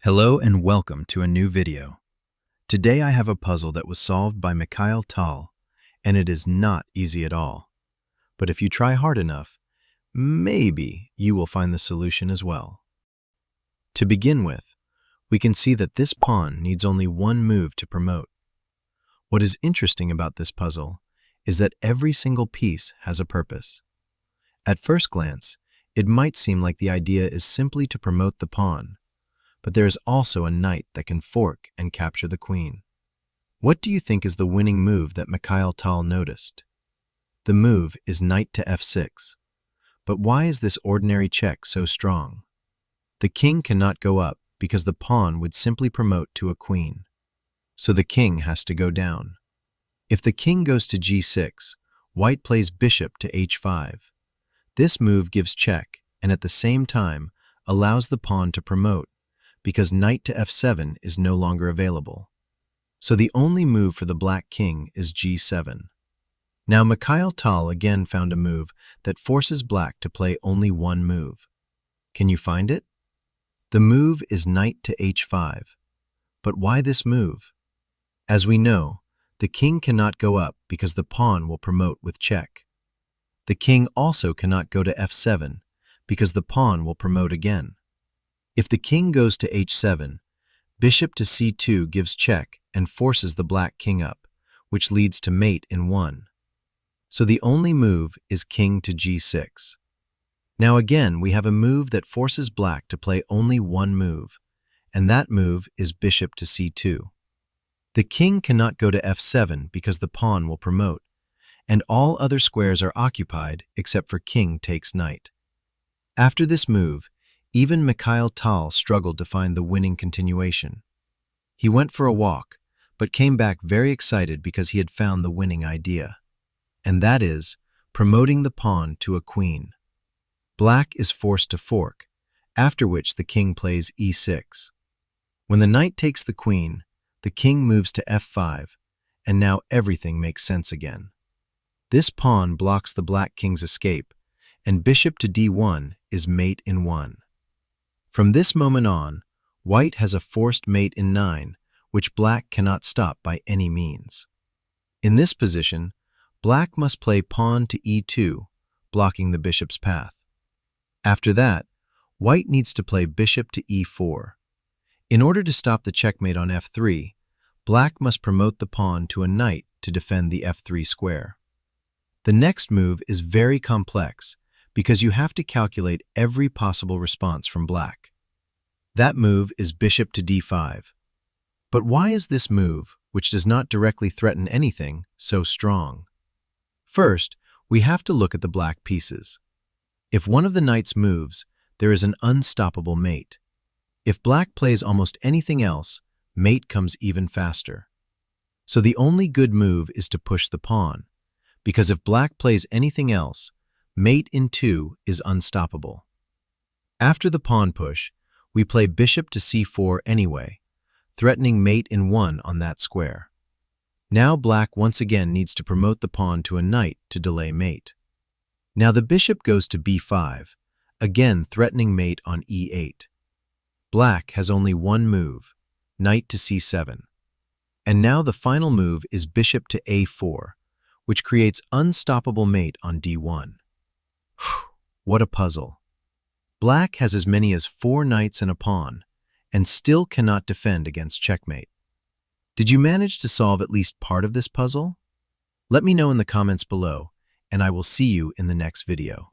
Hello and welcome to a new video. Today I have a puzzle that was solved by Mikhail Tal, and it is not easy at all. But if you try hard enough, maybe you will find the solution as well. To begin with, we can see that this pawn needs only one move to promote. What is interesting about this puzzle is that every single piece has a purpose. At first glance, it might seem like the idea is simply to promote the pawn, but there is also a knight that can fork and capture the queen. What do you think is the winning move that Mikhail Tal noticed? The move is knight to f6. But why is this ordinary check so strong? The king cannot go up because the pawn would simply promote to a queen. So the king has to go down. If the king goes to g6, white plays bishop to h5. This move gives check and at the same time allows the pawn to promote, because knight to f7 is no longer available. So the only move for the black king is g7. Now Mikhail Tal again found a move that forces black to play only one move. Can you find it? The move is knight to h5. But why this move? As we know, the king cannot go up because the pawn will promote with check. The king also cannot go to f7 because the pawn will promote again. If the king goes to h7, bishop to c2 gives check and forces the black king up, which leads to mate in 1. So the only move is king to g6. Now again, we have a move that forces black to play only one move, and that move is bishop to c2. The king cannot go to f7 because the pawn will promote, and all other squares are occupied except for king takes knight. After this move, even Mikhail Tal struggled to find the winning continuation. He went for a walk, but came back very excited because he had found the winning idea. And that is, promoting the pawn to a queen. Black is forced to fork, after which the king plays e6. When the knight takes the queen, the king moves to f5, and now everything makes sense again. This pawn blocks the black king's escape, and bishop to d1 is mate in 1. From this moment on, white has a forced mate in 9, which black cannot stop by any means. In this position, black must play pawn to e2, blocking the bishop's path. After that, white needs to play bishop to e4. In order to stop the checkmate on f3, black must promote the pawn to a knight to defend the f3 square. The next move is very complex, because you have to calculate every possible response from black. That move is bishop to d5. But why is this move, which does not directly threaten anything, so strong? First, we have to look at the black pieces. If one of the knights moves, there is an unstoppable mate. If black plays almost anything else, mate comes even faster. So the only good move is to push the pawn, because if black plays anything else, mate in 2 is unstoppable. After the pawn push, we play bishop to c4 anyway, threatening mate in 1 on that square. Now black once again needs to promote the pawn to a knight to delay mate. Now the bishop goes to b5, again threatening mate on e8. Black has only one move, knight to c7. And now the final move is bishop to a4, which creates unstoppable mate on d1. What a puzzle. Black has as many as 4 knights and a pawn, and still cannot defend against checkmate. Did you manage to solve at least part of this puzzle? Let me know in the comments below, and I will see you in the next video.